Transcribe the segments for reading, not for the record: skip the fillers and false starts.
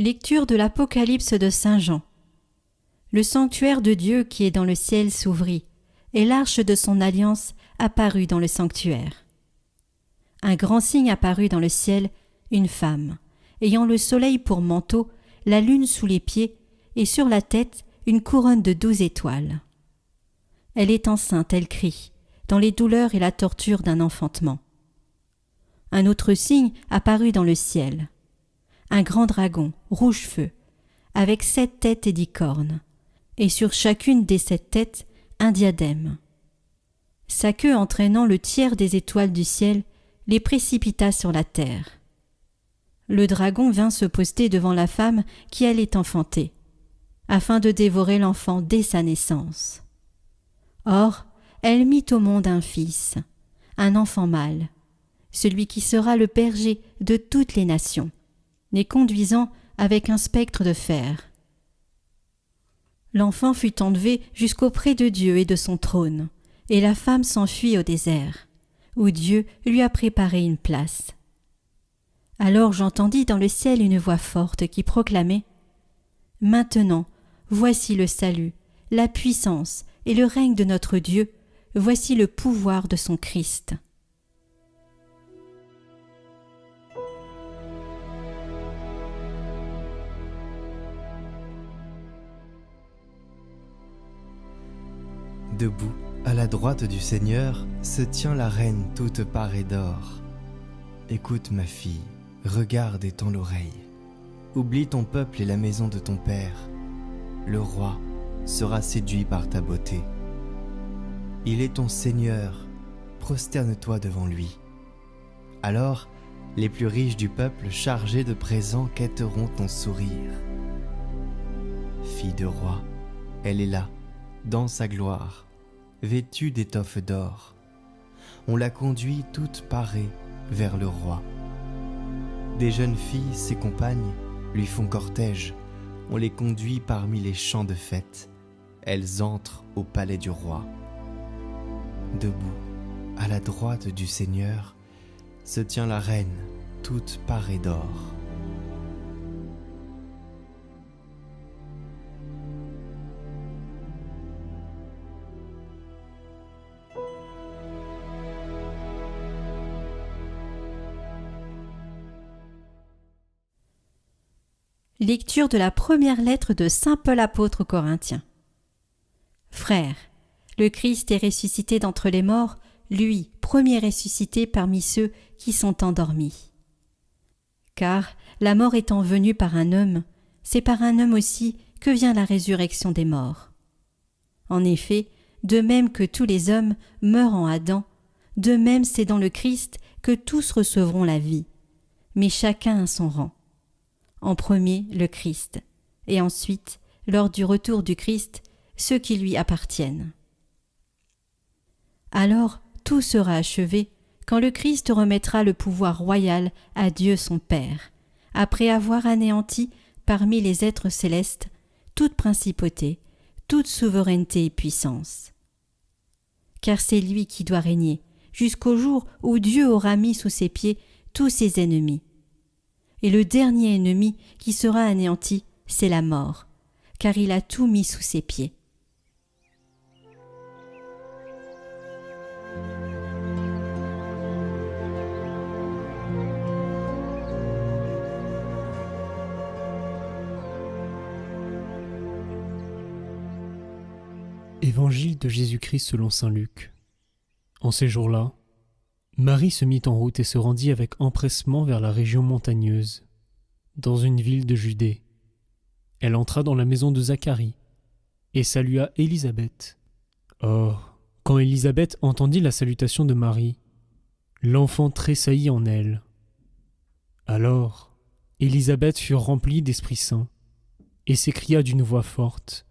Lecture de l'Apocalypse de Saint Jean. Le sanctuaire de Dieu qui est dans le ciel s'ouvrit, et l'arche de son alliance apparut dans le sanctuaire. Un grand signe apparut dans le ciel, une femme, ayant le soleil pour manteau, la lune sous les pieds, et sur la tête une couronne de 12 étoiles. Elle est enceinte, elle crie, dans les douleurs et la torture d'un enfantement. Un autre signe apparut dans le ciel. Un grand dragon, rouge-feu, avec 7 têtes et 10 cornes, et sur chacune des 7 têtes, un diadème. Sa queue entraînant le tiers des étoiles du ciel, les précipita sur la terre. Le dragon vint se poster devant la femme qui allait enfanter, afin de dévorer l'enfant dès sa naissance. Or, elle mit au monde un fils, un enfant mâle, celui qui sera le berger de toutes les nations, les conduisant avec un spectre de fer. L'enfant fut enlevé jusqu'auprès de Dieu et de son trône, et la femme s'enfuit au désert, où Dieu lui a préparé une place. Alors j'entendis dans le ciel une voix forte qui proclamait « Maintenant, voici le salut, la puissance et le règne de notre Dieu, voici le pouvoir de son Christ. » Debout, à la droite du Seigneur, se tient la reine toute parée d'or. Écoute ma fille, regarde et tends l'oreille. Oublie ton peuple et la maison de ton père. Le roi sera séduit par ta beauté. Il est ton Seigneur, prosterne-toi devant lui. Alors, les plus riches du peuple chargés de présents quêteront ton sourire. Fille de roi, elle est là, dans sa gloire, vêtue d'étoffes d'or. On la conduit toute parée vers le roi. Des jeunes filles, ses compagnes, lui font cortège. On les conduit parmi les champs de fête. Elles entrent au palais du roi. Debout, à la droite du Seigneur, se tient la reine, toute parée d'or. Lecture de la première lettre de saint Paul apôtre aux Corinthiens. Frères, le Christ est ressuscité d'entre les morts, lui, premier ressuscité parmi ceux qui sont endormis. Car, la mort étant venue par un homme, c'est par un homme aussi que vient la résurrection des morts. En effet, de même que tous les hommes meurent en Adam, de même c'est dans le Christ que tous recevront la vie, mais chacun à son rang. En premier, le Christ, et ensuite, lors du retour du Christ, ceux qui lui appartiennent. Alors, tout sera achevé quand le Christ remettra le pouvoir royal à Dieu son Père, après avoir anéanti parmi les êtres célestes toute principauté, toute souveraineté et puissance. Car c'est lui qui doit régner, jusqu'au jour où Dieu aura mis sous ses pieds tous ses ennemis. Et le dernier ennemi qui sera anéanti, c'est la mort, car il a tout mis sous ses pieds. Évangile de Jésus-Christ selon saint Luc. En ces jours-là, Marie se mit en route et se rendit avec empressement vers la région montagneuse, dans une ville de Judée. Elle entra dans la maison de Zacharie et salua Élisabeth. Or, quand Élisabeth entendit la salutation de Marie, l'enfant tressaillit en elle. Alors, Élisabeth fut remplie d'Esprit Saint et s'écria d'une voix forte :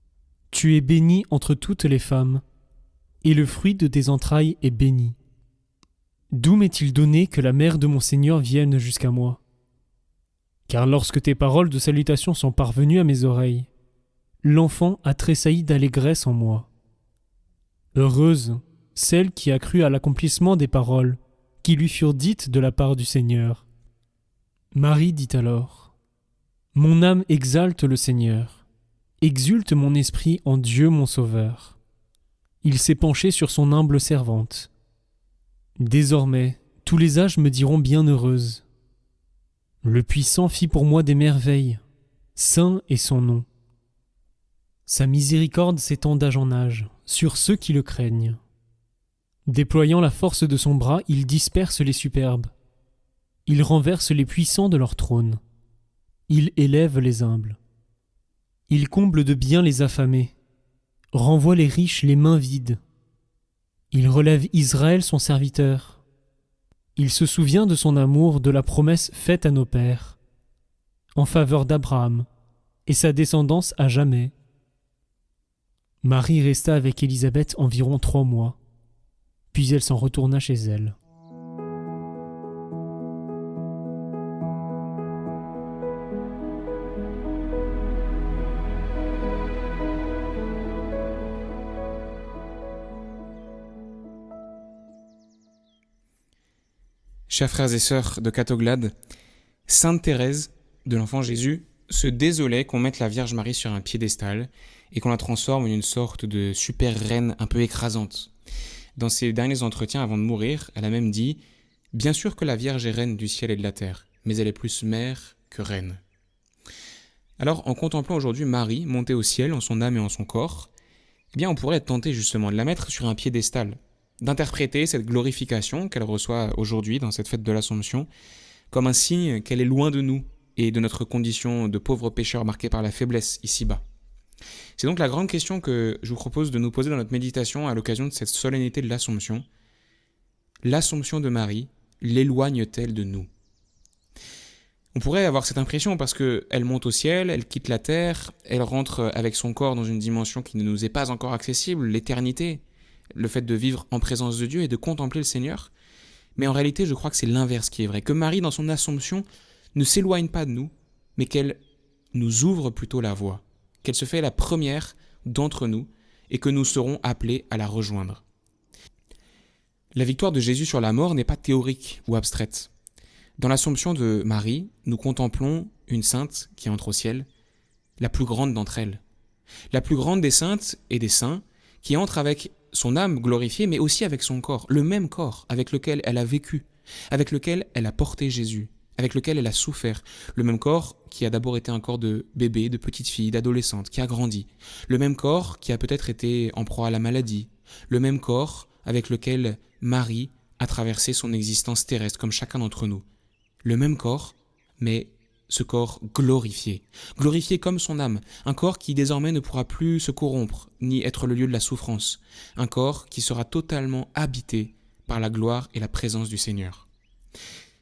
« Tu es bénie entre toutes les femmes, et le fruit de tes entrailles est béni. D'où m'est-il donné que la mère de mon Seigneur vienne jusqu'à moi ? Car lorsque tes paroles de salutation sont parvenues à mes oreilles, l'enfant a tressailli d'allégresse en moi. Heureuse celle qui a cru à l'accomplissement des paroles qui lui furent dites de la part du Seigneur. » Marie dit alors : Mon âme exalte le Seigneur. Exulte mon esprit en Dieu mon Sauveur. Il s'est penché sur son humble servante. Désormais, tous les âges me diront bienheureuse. Le Puissant fit pour moi des merveilles. Saint est son nom. Sa miséricorde s'étend d'âge en âge sur ceux qui le craignent. Déployant la force de son bras, il disperse les superbes. Il renverse les puissants de leur trône. Il élève les humbles. Il comble de bien les affamés, renvoie les riches les mains vides. Il relève Israël son serviteur. Il se souvient de son amour, de la promesse faite à nos pères, en faveur d'Abraham et sa descendance à jamais. Marie resta avec Élisabeth environ 3 mois, puis elle s'en retourna chez elle. Chers frères et sœurs de Catoglade, Sainte Thérèse de l'Enfant Jésus se désolait qu'on mette la Vierge Marie sur un piédestal et qu'on la transforme en une sorte de super reine un peu écrasante. Dans ses derniers entretiens avant de mourir, elle a même dit « Bien sûr que la Vierge est reine du ciel et de la terre, mais elle est plus mère que reine. » Alors, en contemplant aujourd'hui Marie montée au ciel en son âme et en son corps, eh bien on pourrait être tenté justement de la mettre sur un piédestal, d'interpréter cette glorification qu'elle reçoit aujourd'hui dans cette fête de l'Assomption comme un signe qu'elle est loin de nous et de notre condition de pauvres pécheurs marqués par la faiblesse ici-bas. C'est donc la grande question que je vous propose de nous poser dans notre méditation à l'occasion de cette solennité de l'Assomption. L'Assomption de Marie l'éloigne-t-elle de nous ? On pourrait avoir cette impression parce qu'elle monte au ciel, elle quitte la terre, elle rentre avec son corps dans une dimension qui ne nous est pas encore accessible, l'éternité, le fait de vivre en présence de Dieu et de contempler le Seigneur. Mais en réalité, je crois que c'est l'inverse qui est vrai, que Marie, dans son Assomption, ne s'éloigne pas de nous, mais qu'elle nous ouvre plutôt la voie, qu'elle se fait la première d'entre nous et que nous serons appelés à la rejoindre. La victoire de Jésus sur la mort n'est pas théorique ou abstraite. Dans l'Assomption de Marie, nous contemplons une sainte qui entre au ciel, la plus grande d'entre elles, la plus grande des saintes et des saints, qui entre avec son âme glorifiée, mais aussi avec son corps, le même corps avec lequel elle a vécu, avec lequel elle a porté Jésus, avec lequel elle a souffert, le même corps qui a d'abord été un corps de bébé, de petite fille, d'adolescente, qui a grandi, le même corps qui a peut-être été en proie à la maladie, le même corps avec lequel Marie a traversé son existence terrestre comme chacun d'entre nous, le même corps, mais ce corps glorifié comme son âme, un corps qui désormais ne pourra plus se corrompre, ni être le lieu de la souffrance, un corps qui sera totalement habité par la gloire et la présence du Seigneur.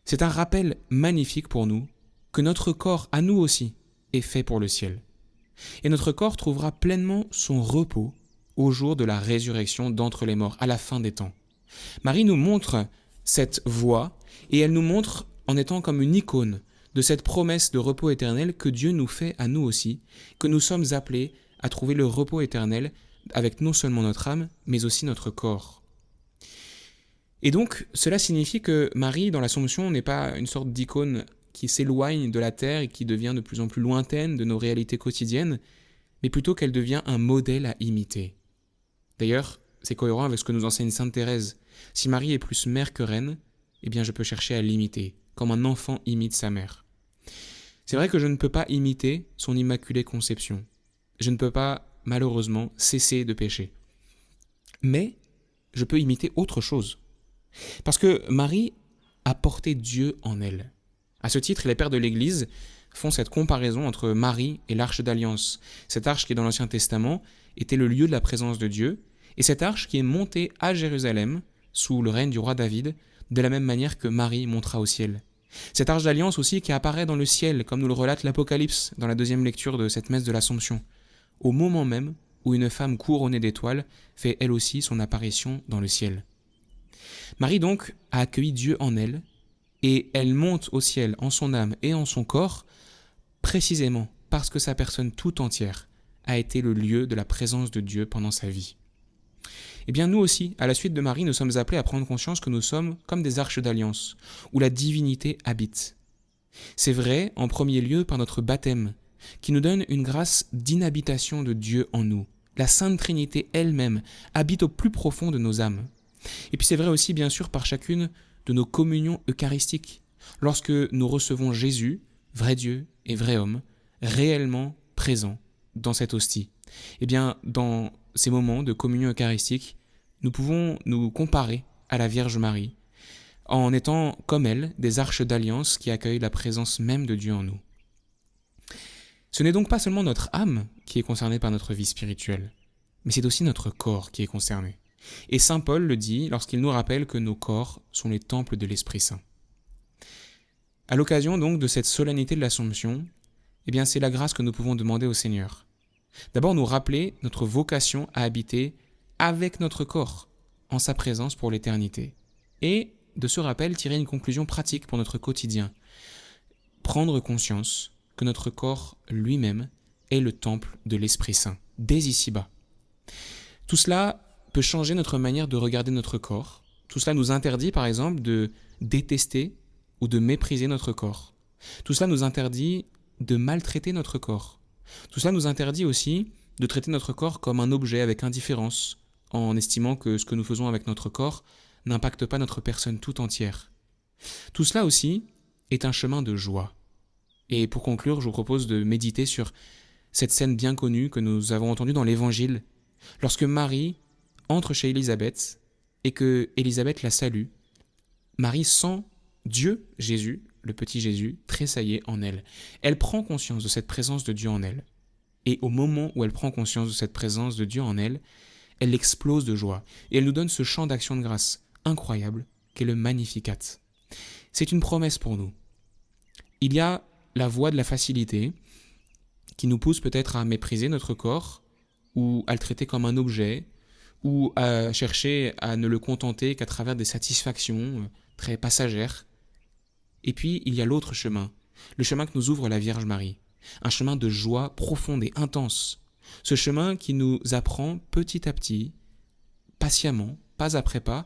C'est un rappel magnifique pour nous que notre corps, à nous aussi, est fait pour le ciel. Et notre corps trouvera pleinement son repos au jour de la résurrection d'entre les morts, à la fin des temps. Marie nous montre cette voie, et elle nous montre en étant comme une icône de cette promesse de repos éternel que Dieu nous fait à nous aussi, que nous sommes appelés à trouver le repos éternel avec non seulement notre âme, mais aussi notre corps. Et donc, cela signifie que Marie, dans l'Assomption, n'est pas une sorte d'icône qui s'éloigne de la terre et qui devient de plus en plus lointaine de nos réalités quotidiennes, mais plutôt qu'elle devient un modèle à imiter. D'ailleurs, c'est cohérent avec ce que nous enseigne Sainte Thérèse. Si Marie est plus mère que reine, eh bien je peux chercher à l'imiter, comme un enfant imite sa mère. C'est vrai que je ne peux pas imiter son immaculée conception. Je ne peux pas, malheureusement, cesser de pécher. Mais je peux imiter autre chose. Parce que Marie a porté Dieu en elle. À ce titre, les pères de l'Église font cette comparaison entre Marie et l'Arche d'Alliance. Cette arche qui, dans l'Ancien Testament, était le lieu de la présence de Dieu, et cette arche qui est montée à Jérusalem, sous le règne du roi David, de la même manière que Marie montera au ciel. Cette arche d'alliance aussi qui apparaît dans le ciel, comme nous le relate l'Apocalypse dans la deuxième lecture de cette messe de l'Assomption, au moment même où une femme couronnée d'étoiles fait elle aussi son apparition dans le ciel. Marie donc a accueilli Dieu en elle, et elle monte au ciel en son âme et en son corps, précisément parce que sa personne tout entière a été le lieu de la présence de Dieu pendant sa vie. Eh bien nous aussi, à la suite de Marie, nous sommes appelés à prendre conscience que nous sommes comme des arches d'alliance, où la divinité habite. C'est vrai, en premier lieu, par notre baptême, qui nous donne une grâce d'inhabitation de Dieu en nous. La Sainte Trinité elle-même habite au plus profond de nos âmes. Et puis c'est vrai aussi, bien sûr, par chacune de nos communions eucharistiques, lorsque nous recevons Jésus, vrai Dieu et vrai homme, réellement présent dans cette hostie. Eh bien, dans ces moments de communion eucharistique, nous pouvons nous comparer à la Vierge Marie, en étant, comme elle, des arches d'alliance qui accueillent la présence même de Dieu en nous. Ce n'est donc pas seulement notre âme qui est concernée par notre vie spirituelle, mais c'est aussi notre corps qui est concerné. Et saint Paul le dit lorsqu'il nous rappelle que nos corps sont les temples de l'Esprit Saint. À l'occasion donc de cette solennité de l'Assomption, eh bien c'est la grâce que nous pouvons demander au Seigneur. D'abord nous rappeler notre vocation à habiter avec notre corps, en sa présence pour l'éternité. Et de ce rappel tirer une conclusion pratique pour notre quotidien. Prendre conscience que notre corps lui-même est le temple de l'Esprit Saint, dès ici-bas. Tout cela peut changer notre manière de regarder notre corps. Tout cela nous interdit, par exemple, de détester ou de mépriser notre corps. Tout cela nous interdit de maltraiter notre corps. Tout cela nous interdit aussi de traiter notre corps comme un objet avec indifférence, en estimant que ce que nous faisons avec notre corps n'impacte pas notre personne tout entière. Tout cela aussi est un chemin de joie. Et pour conclure, je vous propose de méditer sur cette scène bien connue que nous avons entendue dans l'Évangile, lorsque Marie entre chez Élisabeth et que Élisabeth la salue. Marie sent Dieu, Jésus, le petit Jésus, tressailler en elle. Elle prend conscience de cette présence de Dieu en elle. Et au moment où elle prend conscience de cette présence de Dieu en elle, elle explose de joie. Et elle nous donne ce chant d'action de grâce incroyable qu'est le Magnificat. C'est une promesse pour nous. Il y a la voie de la facilité qui nous pousse peut-être à mépriser notre corps ou à le traiter comme un objet ou à chercher à ne le contenter qu'à travers des satisfactions très passagères. Et puis, il y a l'autre chemin, le chemin que nous ouvre la Vierge Marie, un chemin de joie profonde et intense. Ce chemin qui nous apprend petit à petit, patiemment, pas après pas,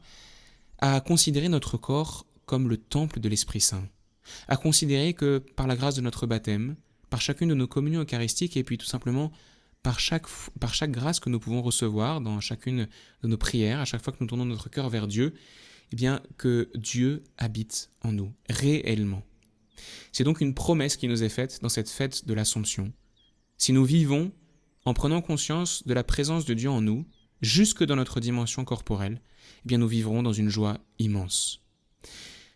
à considérer notre corps comme le temple de l'Esprit Saint, à considérer que par la grâce de notre baptême, par chacune de nos communions eucharistiques et puis tout simplement par chaque grâce que nous pouvons recevoir dans chacune de nos prières, à chaque fois que nous tournons notre cœur vers Dieu, eh bien que Dieu habite en nous, réellement. C'est donc une promesse qui nous est faite dans cette fête de l'Assomption. Si nous vivons en prenant conscience de la présence de Dieu en nous, jusque dans notre dimension corporelle, eh bien nous vivrons dans une joie immense.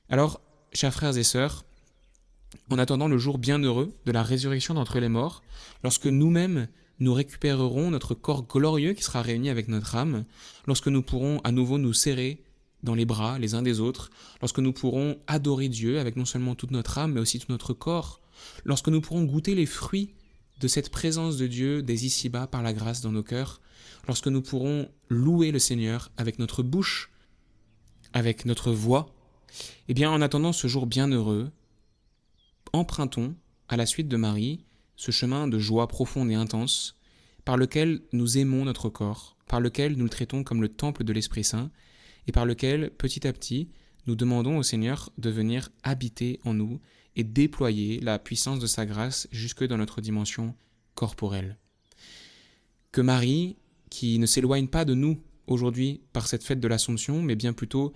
Alors, chers frères et sœurs, en attendant le jour bienheureux de la résurrection d'entre les morts, lorsque nous-mêmes nous récupérerons notre corps glorieux qui sera réuni avec notre âme, lorsque nous pourrons à nouveau nous serrer dans les bras les uns des autres, lorsque nous pourrons adorer Dieu avec non seulement toute notre âme, mais aussi tout notre corps, lorsque nous pourrons goûter les fruits de cette présence de Dieu dès ici-bas par la grâce dans nos cœurs, lorsque nous pourrons louer le Seigneur avec notre bouche, avec notre voix, eh bien en attendant ce jour bienheureux, empruntons à la suite de Marie ce chemin de joie profonde et intense par lequel nous aimons notre corps, par lequel nous le traitons comme le temple de l'Esprit Saint et par lequel, petit à petit, nous demandons au Seigneur de venir habiter en nous et déployer la puissance de sa grâce jusque dans notre dimension corporelle. Que Marie, qui ne s'éloigne pas de nous aujourd'hui par cette fête de l'Assomption, mais bien plutôt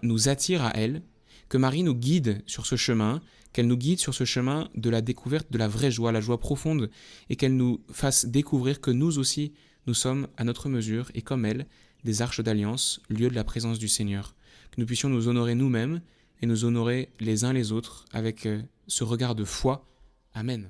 nous attire à elle, que Marie nous guide sur ce chemin, qu'elle nous guide sur ce chemin de la découverte de la vraie joie, la joie profonde, et qu'elle nous fasse découvrir que nous aussi, nous sommes à notre mesure, et comme elle, des arches d'alliance, lieu de la présence du Seigneur. Que nous puissions nous honorer nous-mêmes et nous honorer les uns les autres avec ce regard de foi. Amen.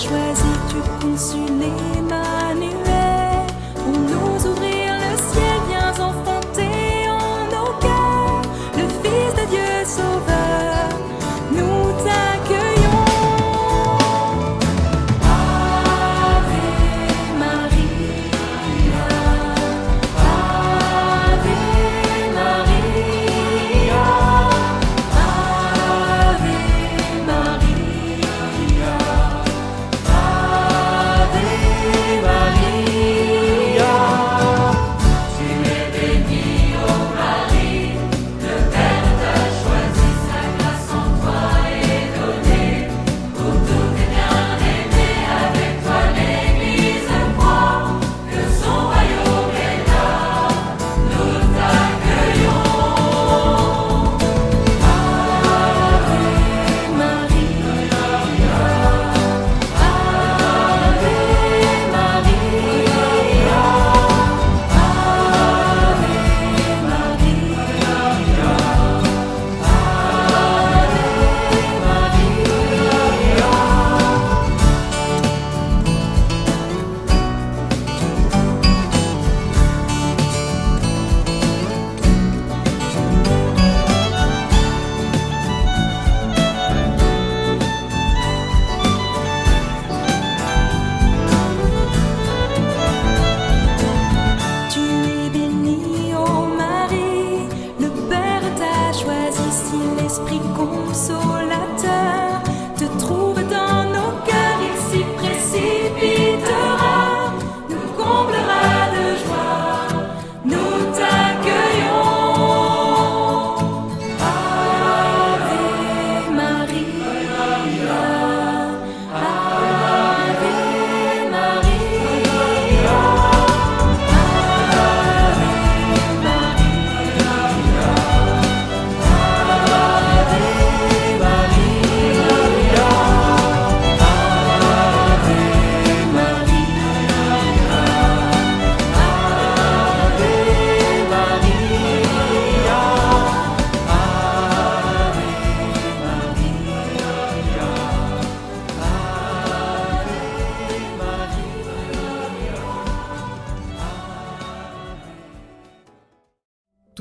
Choisi, tu consules Emmanuel.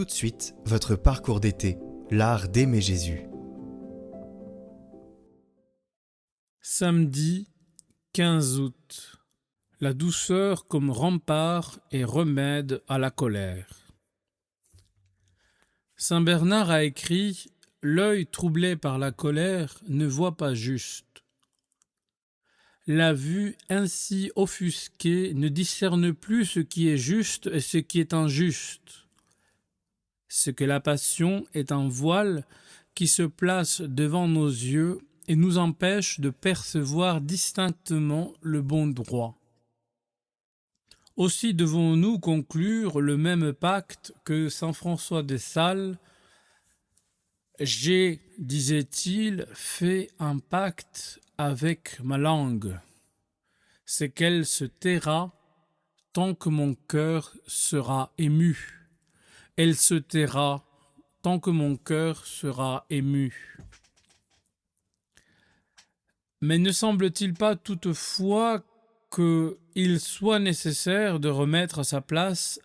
de suite votre parcours d'été, l'art d'aimer Jésus. Samedi 15 août. La douceur comme rempart et remède à la colère. Saint Bernard a écrit « L'œil troublé par la colère ne voit pas juste. La vue ainsi offusquée ne discerne plus ce qui est juste et ce qui est injuste. Ce que la passion est un voile qui se place devant nos yeux et nous empêche de percevoir distinctement le bon droit. Aussi devons-nous conclure le même pacte que saint François de Sales. J'ai, disait-il, fait un pacte avec ma langue. C'est qu'elle se taira tant que mon cœur sera ému. Elle se taira tant que mon cœur sera ému. Mais ne semble-t-il pas toutefois qu'il soit nécessaire de remettre à sa place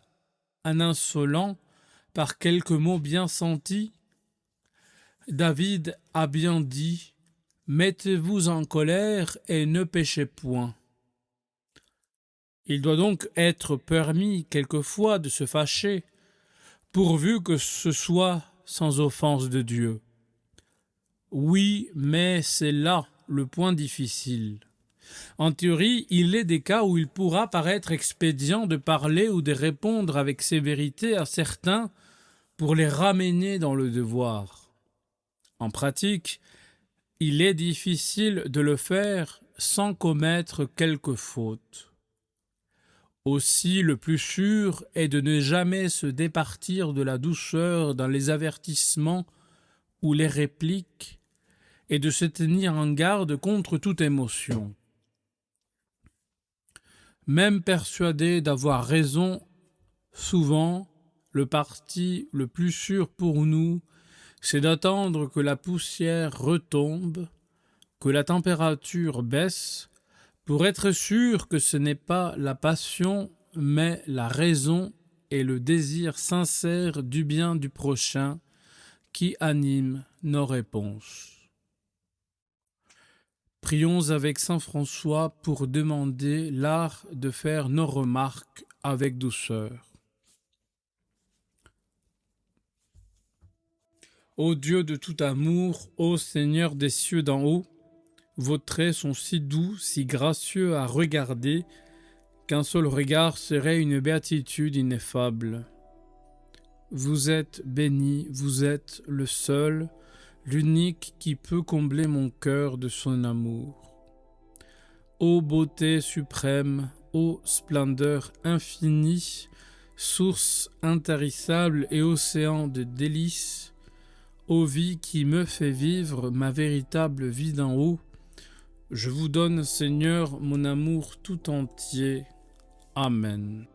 un insolent par quelques mots bien sentis? David a bien dit « Mettez-vous en colère et ne péchez point ». Il doit donc être permis quelquefois de se fâcher, pourvu que ce soit sans offense de Dieu. Oui, mais c'est là le point difficile. En théorie, il est des cas où il pourra paraître expédient de parler ou de répondre avec sévérité à certains pour les ramener dans le devoir. En pratique, il est difficile de le faire sans commettre quelque faute. Aussi, le plus sûr est de ne jamais se départir de la douceur dans les avertissements ou les répliques et de se tenir en garde contre toute émotion. Même persuadé d'avoir raison, souvent, le parti le plus sûr pour nous, c'est d'attendre que la poussière retombe, que la température baisse, pour être sûr que ce n'est pas la passion, mais la raison et le désir sincère du bien du prochain qui animent nos réponses. Prions avec saint François pour demander l'art de faire nos remarques avec douceur. Ô Dieu de tout amour, ô Seigneur des cieux d'en haut, vos traits sont si doux, si gracieux à regarder, qu'un seul regard serait une béatitude ineffable. Vous êtes béni, vous êtes le seul, l'unique qui peut combler mon cœur de son amour. Ô beauté suprême, ô splendeur infinie, source intarissable et océan de délices, ô vie qui me fait vivre ma véritable vie d'en haut, je vous donne, Seigneur, mon amour tout entier. Amen.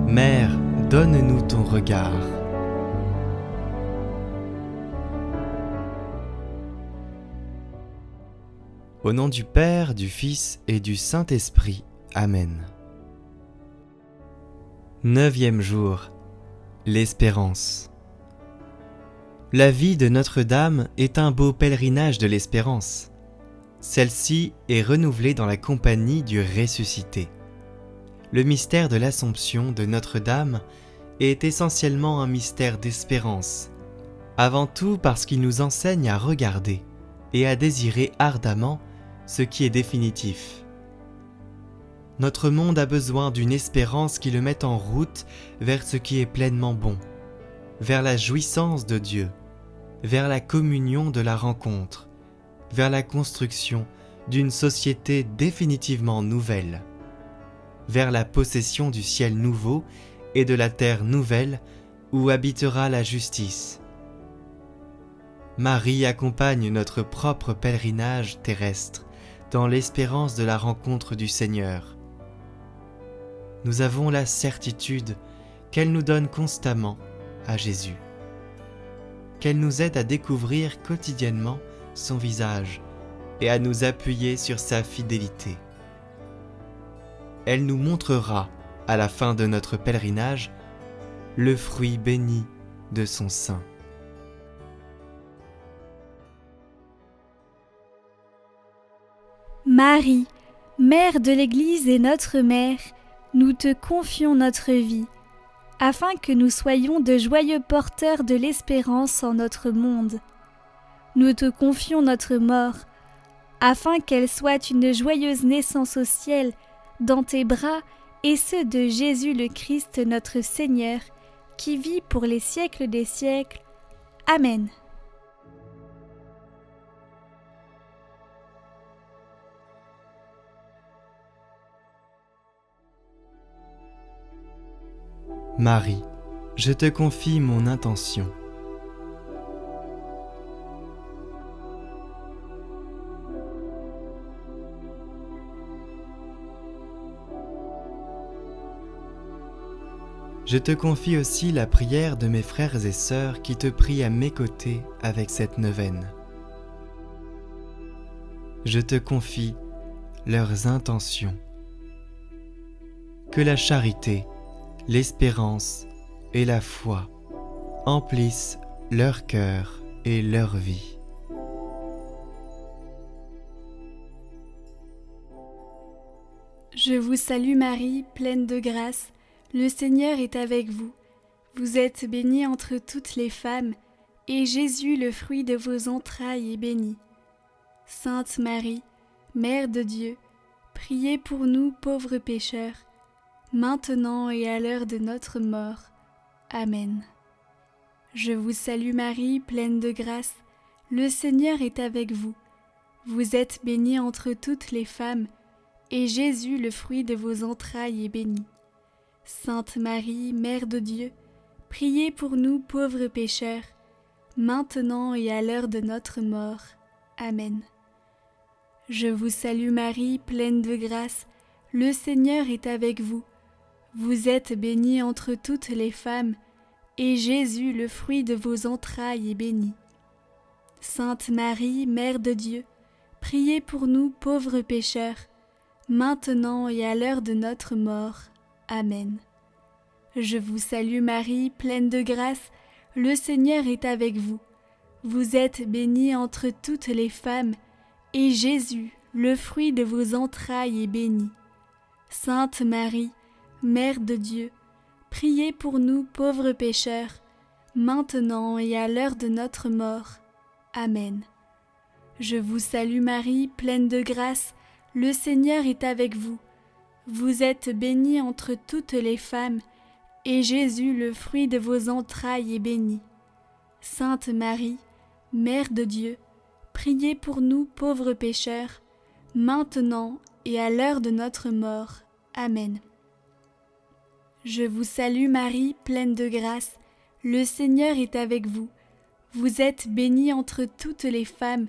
Mère, donne-nous ton regard. Au nom du Père, du Fils et du Saint-Esprit. Amen. 9e jour. L'espérance. La vie de Notre-Dame est un beau pèlerinage de l'espérance. Celle-ci est renouvelée dans la compagnie du ressuscité. Le mystère de l'Assomption de Notre-Dame est essentiellement un mystère d'espérance, avant tout parce qu'il nous enseigne à regarder et à désirer ardemment ce qui est définitif. Notre monde a besoin d'une espérance qui le mette en route vers ce qui est pleinement bon, vers la jouissance de Dieu, vers la communion de la rencontre, vers la construction d'une société définitivement nouvelle, vers la possession du ciel nouveau et de la terre nouvelle où habitera la justice. Marie accompagne notre propre pèlerinage terrestre dans l'espérance de la rencontre du Seigneur. Nous avons la certitude qu'elle nous donne constamment à Jésus, qu'elle nous aide à découvrir quotidiennement son visage et à nous appuyer sur sa fidélité. Elle nous montrera, à la fin de notre pèlerinage, le fruit béni de son sein. Marie, Mère de l'Église et notre Mère, nous te confions notre vie, afin que nous soyons de joyeux porteurs de l'espérance en notre monde. Nous te confions notre mort, afin qu'elle soit une joyeuse naissance au ciel, dans tes bras et ceux de Jésus le Christ notre Seigneur, qui vit pour les siècles des siècles. Amen. Marie, je te confie mon intention. Je te confie aussi la prière de mes frères et sœurs qui te prient à mes côtés avec cette neuvaine. Je te confie leurs intentions. Que la charité, l'espérance et la foi emplissent leur cœur et leur vie. Je vous salue Marie, pleine de grâce, le Seigneur est avec vous. Vous êtes bénie entre toutes les femmes, et Jésus, le fruit de vos entrailles, est béni. Sainte Marie, Mère de Dieu, priez pour nous pauvres pécheurs, maintenant et à l'heure de notre mort. Amen. Je vous salue Marie, pleine de grâce, le Seigneur est avec vous. Vous êtes bénie entre toutes les femmes, et Jésus, le fruit de vos entrailles, est béni. Sainte Marie, Mère de Dieu, priez pour nous pauvres pécheurs, maintenant et à l'heure de notre mort. Amen. Je vous salue Marie, pleine de grâce, le Seigneur est avec vous. Vous êtes bénie entre toutes les femmes, et Jésus, le fruit de vos entrailles, est béni. Sainte Marie, Mère de Dieu, priez pour nous pauvres pécheurs, maintenant et à l'heure de notre mort. Amen. Je vous salue Marie, pleine de grâce, le Seigneur est avec vous. Vous êtes bénie entre toutes les femmes, et Jésus, le fruit de vos entrailles, est béni. Sainte Marie, Mère de Dieu, priez pour nous pauvres pécheurs, maintenant et à l'heure de notre mort. Amen. Je vous salue Marie, pleine de grâce, le Seigneur est avec vous. Vous êtes bénie entre toutes les femmes, et Jésus, le fruit de vos entrailles, est béni. Sainte Marie, Mère de Dieu, priez pour nous pauvres pécheurs, maintenant et à l'heure de notre mort. Amen. Je vous salue Marie, pleine de grâce, le Seigneur est avec vous. Vous êtes bénie entre toutes les femmes,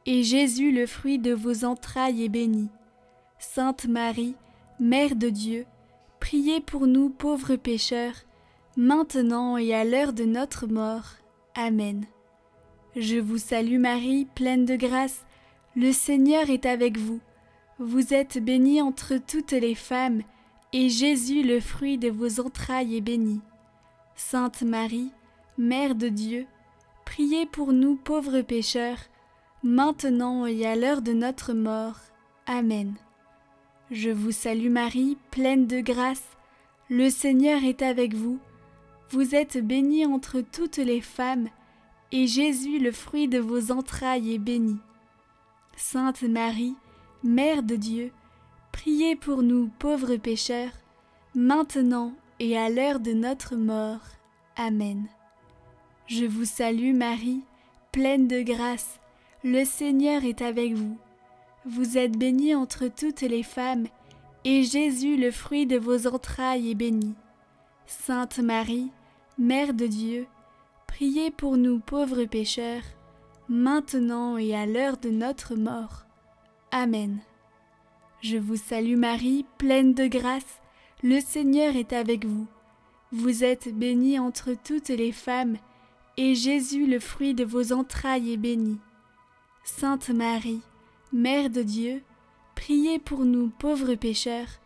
et Jésus, le fruit de vos entrailles, est béni. Sainte Marie, Mère de Dieu, priez pour nous pauvres pécheurs, maintenant et à l'heure de notre mort. Amen. Je vous salue Marie, pleine de grâce, le Seigneur est avec vous. Vous êtes bénie entre toutes les femmes, et Jésus, le fruit de vos entrailles, est béni. Sainte Marie, Mère de Dieu, priez pour nous pauvres pécheurs, maintenant et à l'heure de notre mort. Amen. Je vous salue Marie, pleine de grâce, le Seigneur est avec vous. Vous êtes bénie entre toutes les femmes, et Jésus, le fruit de vos entrailles, est béni. Sainte Marie, Mère de Dieu, priez pour nous pauvres pécheurs, maintenant et à l'heure de notre mort. Amen. Je vous salue Marie, pleine de grâce, le Seigneur est avec vous. Vous êtes bénie entre toutes les femmes, et Jésus, le fruit de vos entrailles, est béni. Sainte Marie, Mère de Dieu, priez pour nous pauvres pécheurs, maintenant et à l'heure de notre mort. Amen. Je vous salue Marie, pleine de grâce, le Seigneur est avec vous. Vous êtes bénie entre toutes les femmes, et Jésus, le fruit de vos entrailles, est béni. Sainte Marie, Mère de Dieu, priez pour nous pauvres pécheurs,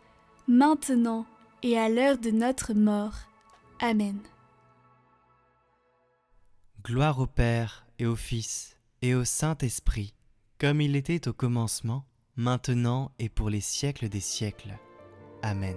maintenant et à l'heure de notre mort. Amen. Gloire au Père et au Fils et au Saint-Esprit, comme il était au commencement, maintenant et pour les siècles des siècles. Amen.